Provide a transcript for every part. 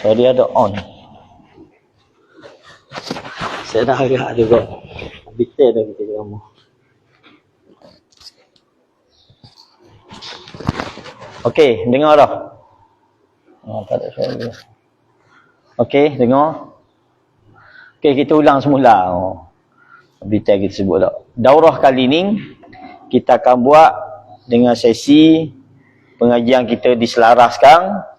Sorry ada on. Saya dah agak juga. Detail dah kita kamu. Okey, dengar dah. Tak ada suara. Okey, dengar. Okey, kita ulang semula. Detail kita sebut dah. Daurah kali ni kita akan buat dengan sesi pengajian kita diselaraskan.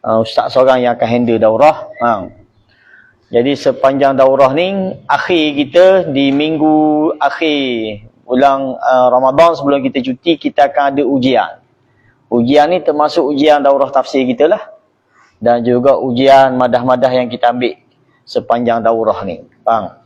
Ustaz seorang yang akan handle daurah. Jadi sepanjang daurah ni, akhir kita di minggu akhir bulan Ramadan sebelum kita cuti, kita akan ada ujian. Ujian ni termasuk ujian daurah tafsir kita lah. Dan juga ujian madah-madah yang kita ambil sepanjang daurah ni. Faham?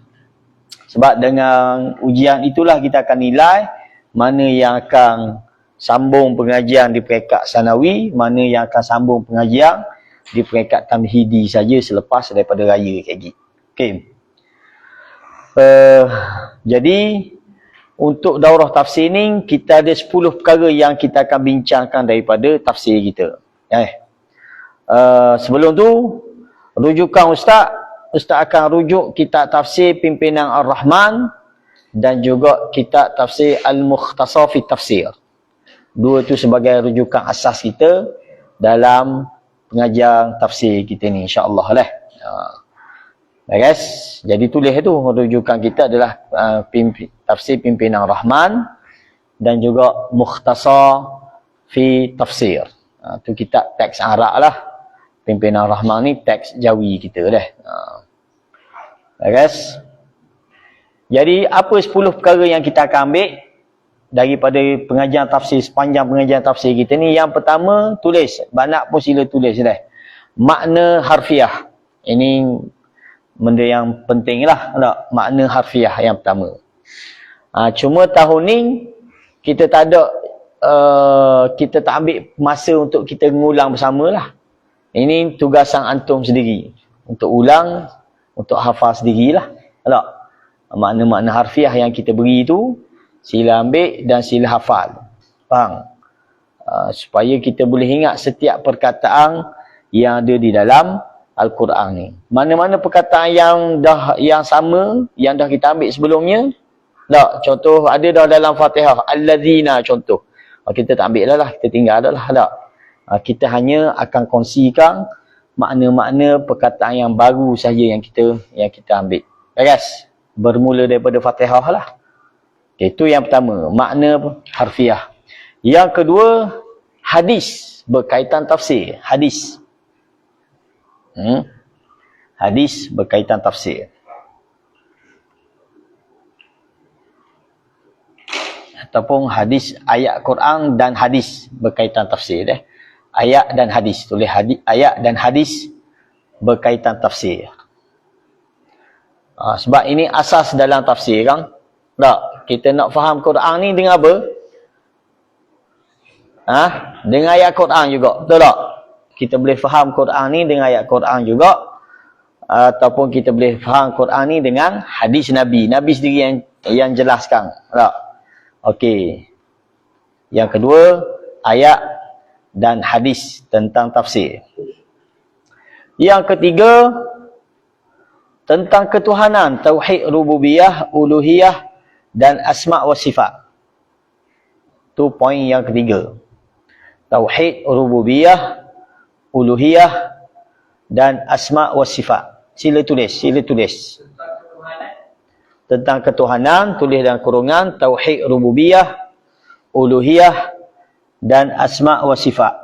Sebab dengan ujian itulah kita akan nilai mana yang akan sambung pengajian di peringkat sanawi, mana yang akan sambung pengajian di peringkat tamhidi saja selepas daripada raya lagi. Okey. Jadi untuk daurah tafsir ni kita ada 10 perkara yang kita akan bincangkan daripada tafsir kita. Sebelum tu rujukan Ustaz akan rujuk kitab tafsir Pimpinan Ar-Rahman dan juga kitab tafsir Al-Mukhtasar fi Tafsir. Dua tu sebagai rujukan asas kita dalam pengajian tafsir kita ni, insya-Allah lah. Baik guys, jadi tulis tu rujukan kita adalah tafsir Pimpinan Rahman dan juga Mukhtasar fi Tafsir. Tu kitab teks Arab lah. Pimpinan Rahman ni teks Jawi kita dah. Baik guys. Jadi apa 10 perkara yang kita akan ambil daripada pengajian tafsir, sepanjang pengajian tafsir kita ni? Yang pertama, tulis. Banyak pun sila tulis dah. Makna harfiah. Ini benda yang penting lah. Makna harfiah yang pertama. Cuma tahun ni kita tak ada, kita tak ambil masa untuk kita mengulang bersama lah. Ini tugasan antum sendiri. Untuk ulang, untuk hafal sendirilah. Makna-makna harfiah yang kita beri tu sila ambil dan sila hafal. Faham? Supaya kita boleh ingat setiap perkataan yang ada di dalam Al-Quran ni. Mana-mana perkataan yang sama, yang dah kita ambil sebelumnya. Contoh ada dah dalam Fatihah. Alladzina contoh. Kita tak ambil lah, kita tinggal dah lah. Kita hanya akan kongsikan makna-makna perkataan yang baru saja yang kita ambil. Guys, bermula daripada Fatihah lah. Itu yang pertama, makna harfiah. Yang kedua, hadis berkaitan tafsir. Hadis. Hadis berkaitan tafsir. Ataupun hadis, ayat Quran dan hadis berkaitan tafsir. Ayat dan hadis. Tulis ayat dan hadis berkaitan tafsir. Sebab ini asas dalam tafsir kan. Kita nak faham Quran ni dengan apa? Dengan ayat Quran juga. Betul tak? Kita boleh faham Quran ni dengan ayat Quran juga. Ataupun kita boleh faham Quran ni dengan hadis Nabi. Nabi sendiri yang jelaskan. Okey. Yang kedua, ayat dan hadis tentang tafsir. Yang ketiga, tentang ketuhanan, tauhid rububiyah, uluhiyah dan asma' wa sifat. Tu poin yang ketiga. Tauhid rububiyah, uluhiyah dan asma' wa sifat. Sila tulis. Tentang ketuhanan, tulis dalam kurungan tauhid rububiyah, uluhiyah dan asma' wa sifat.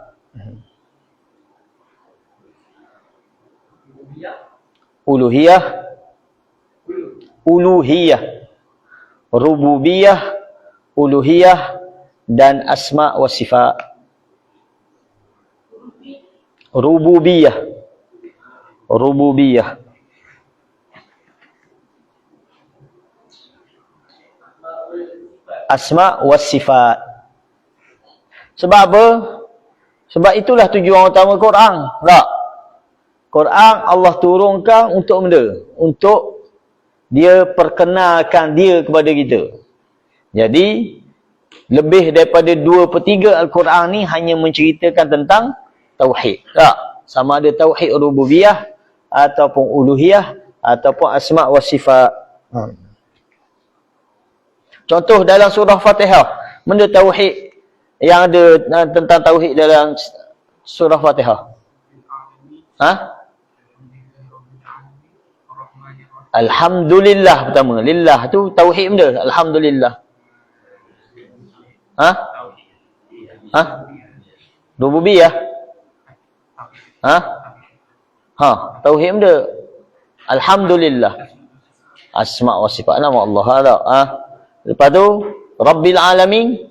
Uluhiyah, rububiyah, uluhiyah dan asma' wa sifat. Rububiyah. Asma' wa sifat. Sebab apa? Sebab itulah tujuan utama Quran. Quran Allah turunkan untuk benda. Untuk dia perkenalkan dia kepada kita. Jadi, lebih daripada 2/3 Al-Quran ni hanya menceritakan tentang tauhid. sama ada tauhid rububiyah ataupun uluhiyah ataupun asma' wa sifat. Contoh dalam surah Fatihah, benda tauhid yang ada tentang tauhid dalam surah Fatihah. Alhamdulillah pertama. Lillah tu tauhid benda. Alhamdulillah. Rububiyah. Tauhid benda. Alhamdulillah. Asma' wa sifat nama Allah ada. Lepas tu Rabbil alamin.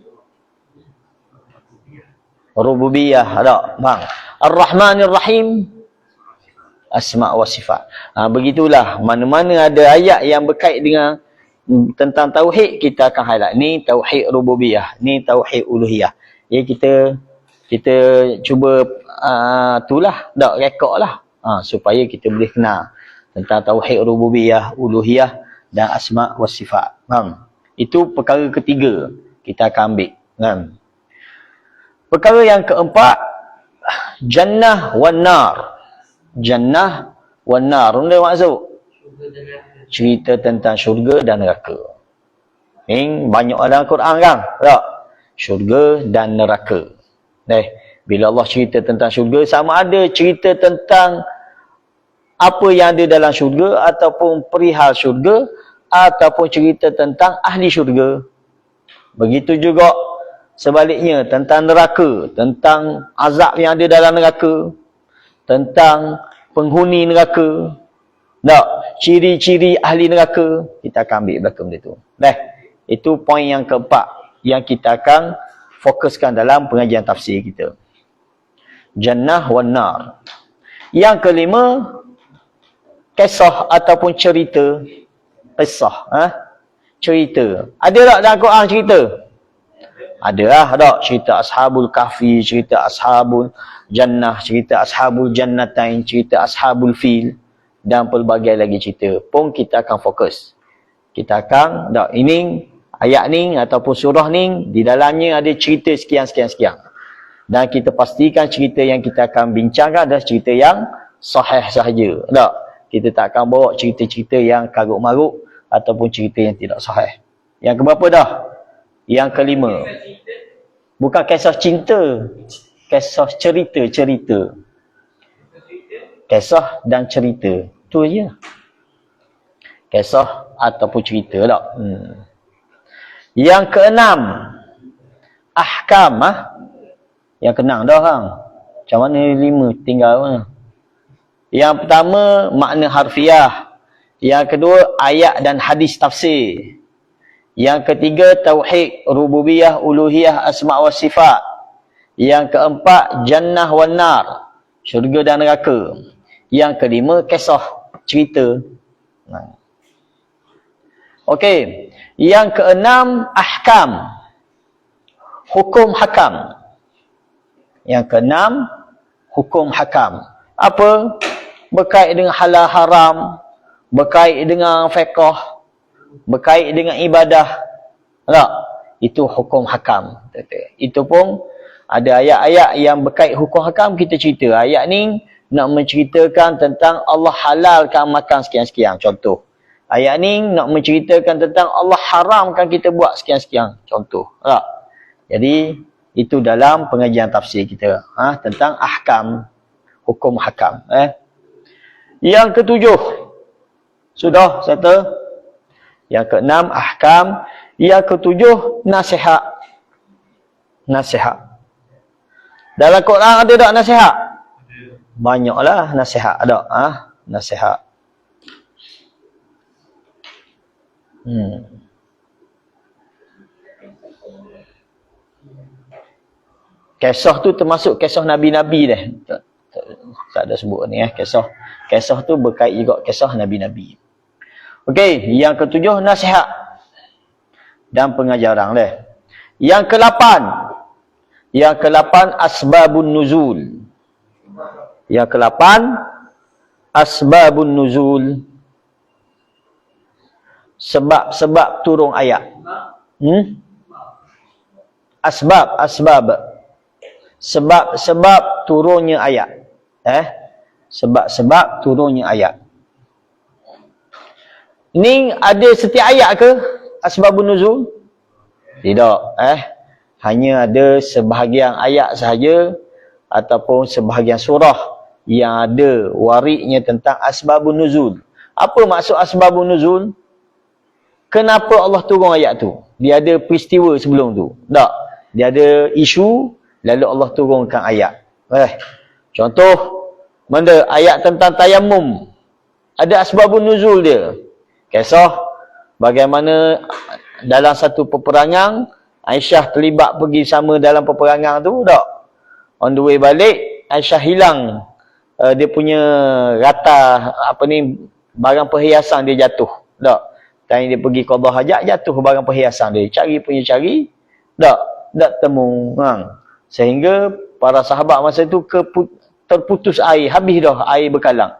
Rububiyah ada. Bang. Ar-Rahmanir Rahim. Asma' wa sifat. Begitulah, mana-mana ada ayat yang berkait dengan tentang tauhid, kita akan highlight. Ni tauhid rububiyah, ni tauhid uluhiyah. Ya, kita cuba itulah, dak rekod lah. Supaya kita boleh kenal tentang tauhid rububiyah, uluhiyah dan asma' wa sifat. Itu perkara ketiga kita akan ambil. Perkara yang keempat, jannah wan nar. Jannah wan nar. Benda maksud cerita tentang syurga dan neraka. Banyak dalam Quran kan? Tak? Syurga dan neraka. Bila Allah cerita tentang syurga, sama ada cerita tentang apa yang ada dalam syurga ataupun perihal syurga ataupun cerita tentang ahli syurga. Begitu juga sebaliknya tentang neraka, tentang azab yang ada dalam neraka, tentang penghuni neraka. Tak, ciri-ciri ahli neraka, kita akan ambil belakang benda tu. Itu poin yang keempat yang kita akan fokuskan dalam pengajian tafsir kita. Jannah wan nar. Yang kelima, kisah ataupun cerita. Kisah, cerita. Ada tak dalam Quran cerita? Ada lah, tak? Cerita Ashabul Kahfi, cerita Ashabul Jannah, cerita Ashabul Jannatain, cerita Ashabul Fil dan pelbagai lagi cerita. Pun kita akan fokus. Kita akan, tak, ini ayat ni ataupun surah ni di dalamnya ada cerita sekian. Dan kita pastikan cerita yang kita akan bincangkan adalah cerita yang sahih sahaja. Tak? Kita tak akan bawa cerita-cerita yang karut-marut ataupun cerita yang tidak sahih. Yang keberapa dah? Yang kelima. Bukan kisah cinta. Kisah cerita. Kisah dan cerita. Itu je. Kisah ataupun cerita tak? Yang keenam. Ahkam. Yang keenam dah hang. Macam mana 5 tinggal mana? Yang pertama, makna harfiah. Yang kedua, ayat dan hadis tafsir. Yang ketiga, tauhid rububiyah, uluhiyah, asma' wa sifat. Yang keempat, jannah wan nar. Syurga dan neraka. Yang kelima, kisah, cerita. Okey. Yang keenam, ahkam. Hukum hakam. Yang keenam, hukum hakam. Apa? Berkait dengan halal haram, berkait dengan fiqh, berkait dengan ibadah. Tak? Itu hukum hakam. Itu pun ada ayat-ayat yang berkait hukum hakam, kita cerita. Ayat ni nak menceritakan tentang Allah halalkan makan sekian-sekian. Contoh. Ayat ni nak menceritakan tentang Allah haramkan kita buat sekian-sekian. Contoh. Tak? Jadi, itu dalam pengajian tafsir kita. Tentang ahkam. Hukum hakam. Yang ketujuh. Sudah, settle. Yang keenam, ahkam. Yang ketujuh, nasihat. Nasihat. Dalam Quran ada tak nasihat? Banyaklah nasihat. Ada. Nasihat. Kisah tu termasuk kisah Nabi-Nabi dah. Tak ada sebut ni Kisah tu berkait juga kisah Nabi-Nabi. Okey, yang ketujuh nasihat dan pengajaran dah. Yang ke-8 asbabun nuzul. Yang ke-8 asbabun nuzul. Sebab-sebab turun ayat. Asbab. Sebab turunnya ayat. Sebab-sebab turunnya ayat. Ini ada setiap ayat ke asbabun nuzul? Tidak. Hanya ada sebahagian ayat sahaja ataupun sebahagian surah yang ada waridnya tentang asbabun nuzul. Apa maksud asbabun nuzul? Kenapa Allah turun ayat tu? Dia ada peristiwa sebelum tu. Tak. Dia ada isu, lalu Allah turunkan ayat. Contoh, mana ayat tentang tayammum. Ada asbabun nuzul dia. Kisah bagaimana dalam satu peperangan, Aisyah terlibat pergi sama dalam peperangan tu, tak? On the way balik, Aisyah hilang dia punya rata, barang perhiasan dia jatuh. Tak? Dan dia pergi qada hajat, jatuh barang perhiasan dia. Cari, tak temu. Sehingga para sahabat masa tu terputus air. Habis dah air berkalang.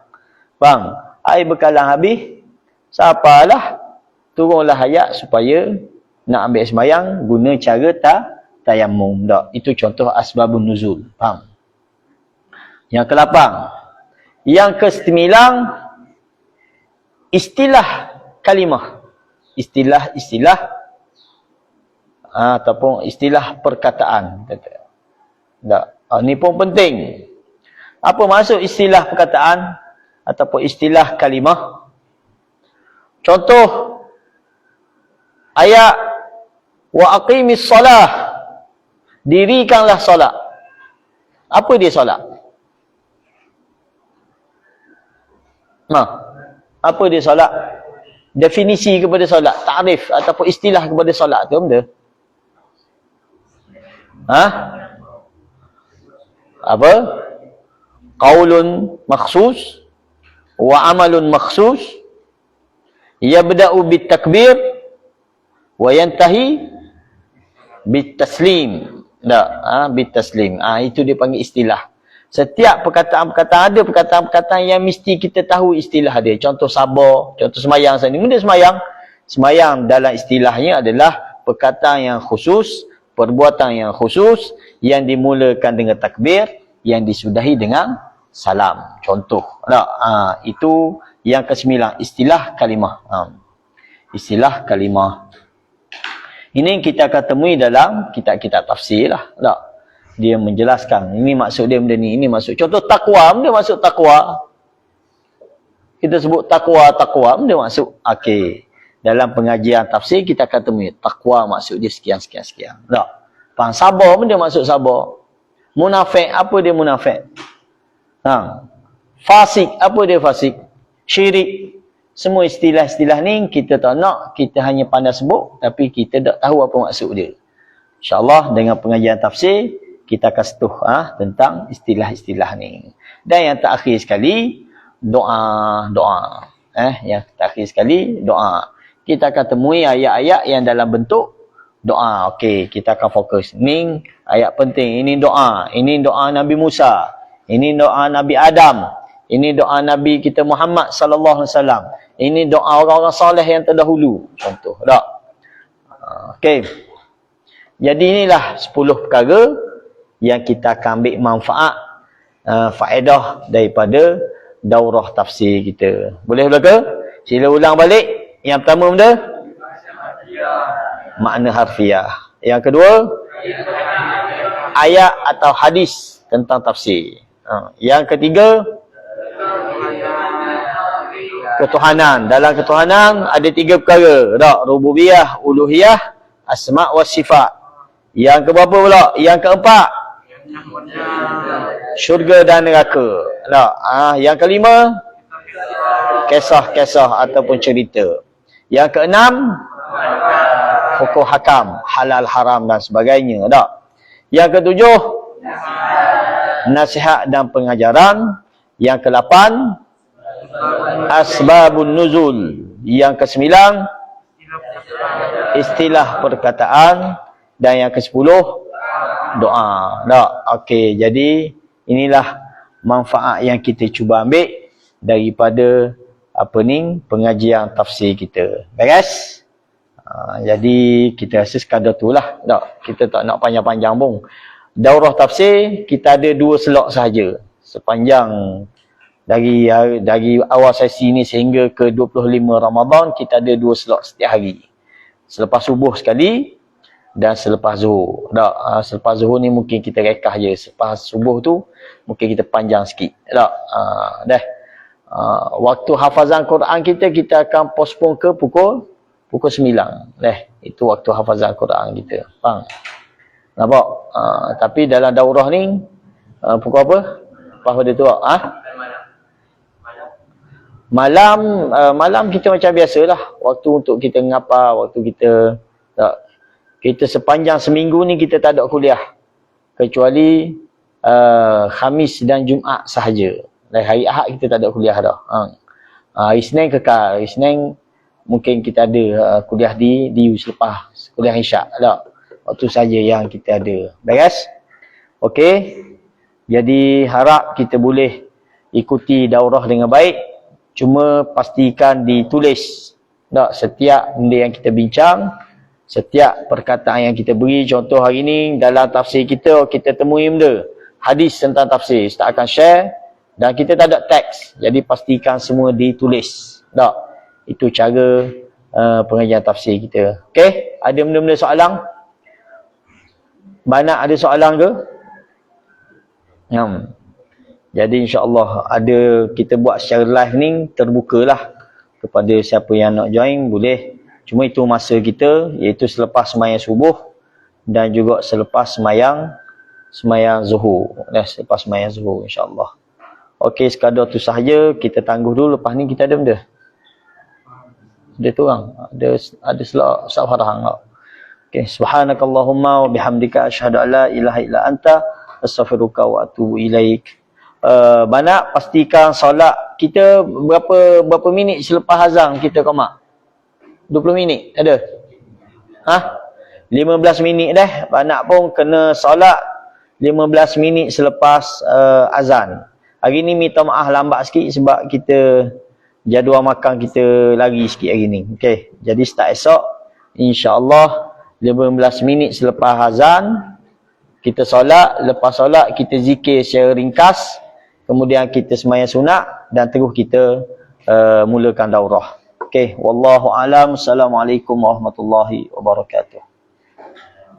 Bang, air berkalang habis. Siapalah turunlah ayat supaya nak ambil sembahyang guna cara tayammum. Tak? Itu contoh asbabun nuzul. Faham? Yang ke-8. Yang ke-9, istilah kalimah. Istilah ataupun istilah perkataan. Tak? Ini pun penting. Apa maksud istilah perkataan ataupun istilah kalimah? Contoh ayat wa aqimis solah, dirikanlah solat. Apa dia solat? Apa dia solat? Definisi kepada solat, takrif ataupun istilah kepada solat tu benda? Apa? Qaulun makhsus wa amalun makhsus yabda'u bitakbir wa yantahi bitaslim. Bitaslim. Itu dia panggil istilah. Setiap perkataan-perkataan ada perkataan-perkataan yang mesti kita tahu istilah dia. Contoh sabar, contoh semayang sana. Benda semayang. Semayang dalam istilahnya adalah perkataan yang khusus, perbuatan yang khusus, yang dimulakan dengan takbir, yang disudahi dengan salam. Contoh. Itu yang ke-9, istilah kalimah. Istilah kalimah. Ini kita akan temui dalam kitab-kitab tafsir lah. Tak? Dia menjelaskan, ini maksud dia benda ni, ini maksud. Contoh takwa, benda maksud takwa. Kita sebut takwa, benda maksud. Okey. Dalam pengajian tafsir kita akan temui takwa maksud dia sekian. Tak? Faham? Sabar, benda maksud sabar. Munafik, apa dia munafik? Fasik, apa dia fasik? Syirik. Semua istilah-istilah ni kita tak nak, kita hanya pandai sebut, tapi kita tak tahu apa maksud dia. InsyaAllah dengan pengajian tafsir, kita akan sentuh tentang istilah-istilah ni. Dan yang terakhir sekali, doa. Yang terakhir sekali, doa. Kita akan temui ayat-ayat yang dalam bentuk doa. Okey, kita akan fokus. Ni ayat penting. Ini doa. Ini doa Nabi Musa. Ini doa Nabi Adam. Ini doa Nabi kita Muhammad sallallahu alaihi wasallam. Ini doa orang-orang soleh yang terdahulu. Contoh. Tak? Okey. Jadi inilah 10 perkara yang kita akan ambil manfaat, faedah daripada daurah tafsir kita. Boleh ke? Sila ulang balik. Yang pertama benda? Makna harfiah. Yang kedua? Ayat atau hadis tentang tafsir. Yang ketiga? Ketuhanan. Dalam ketuhanan ada 3 perkara. Tak? Rububiyah, uluhiyah, asma' wa sifat. Yang keberapa pula? Yang keempat? Syurga dan neraka. Tak? Yang kelima? Kisah-kisah ataupun cerita. Yang keenam? Hukum hakam, halal, haram dan sebagainya. Tak? Yang ketujuh? Nasihat dan pengajaran. Yang ke-8? Asbabun nuzul. Yang ke-9? Istilah perkataan. Dan yang ke-10? Doa. Tak? Okey, jadi inilah manfaat yang kita cuba ambil daripada pengajian tafsir kita. Beres? Jadi kita rasa sekadar tu lah. Tak? Kita tak nak panjang-panjang pun. Daurah tafsir kita ada 2 slot sahaja. sepanjang dari awal sesi ni sehingga ke 25 Ramadan, kita ada 2 slot setiap hari. Selepas subuh sekali dan selepas zuhur. Selepas zuhur ni mungkin kita rekah je. Selepas subuh tu mungkin kita panjang sikit. Waktu hafazan Quran kita akan postpone ke pukul 9. Itu waktu hafazan Quran kita. Faham? Nampak? Tapi dalam daurah ni pukul apa? Pada tu malam kita macam biasalah. Waktu untuk kita ngapa, waktu kita sepanjang seminggu ni kita tak ada kuliah. Kecuali Khamis dan Jumaat sahaja. Hari Ahad kita tak ada kuliah dah. Hari Isnin kekal. Hari Isnin mungkin kita ada kuliah di selepas kuliah Isyak. Waktu saja yang kita ada. Beres? Okey. Jadi harap kita boleh ikuti daurah dengan baik. Cuma pastikan ditulis. Setiap benda yang kita bincang, setiap perkataan yang kita beri. Contoh hari ni dalam tafsir kita temui benda hadis tentang tafsir. Ustaz akan share dan kita tak ada teks. Jadi pastikan semua ditulis. Itu cara pengajian tafsir kita. Okey? Ada benda-benda soalan? Banyak ada soalan ke? Jadi insya-Allah kita buat secara live ni terbukalah kepada siapa yang nak join boleh. Cuma itu masa kita iaitu selepas sembahyang subuh dan juga selepas sembahyang zuhur. Selepas sembahyang zuhur insya-Allah. Okey, sekadar tu sahaja, kita tangguh dulu. Lepas ni kita ada benda. Ada tu orang. Ada slot Ustaz Farhan. Okey, subhanakallahumma wa bihamdika asyhadu an la ilaha illa anta astaghfiruka wa atubu ilaik. Banyak pastikan solat kita berapa minit selepas azan kita qamat? 20 minit ada? 15 minit dah. Banyak pun kena solat 15 minit selepas azan. Hari ni minta maaf lambat sikit sebab kita jadual makan kita lari sikit hari ni. Okey, jadi start esok insya-Allah 15 minit selepas azan kita solat. Lepas solat kita zikir secara ringkas, kemudian kita sembahyang sunat dan terus kita mulakan daurah. Okey, wallahu alam. Assalamualaikum warahmatullahi wabarakatuh.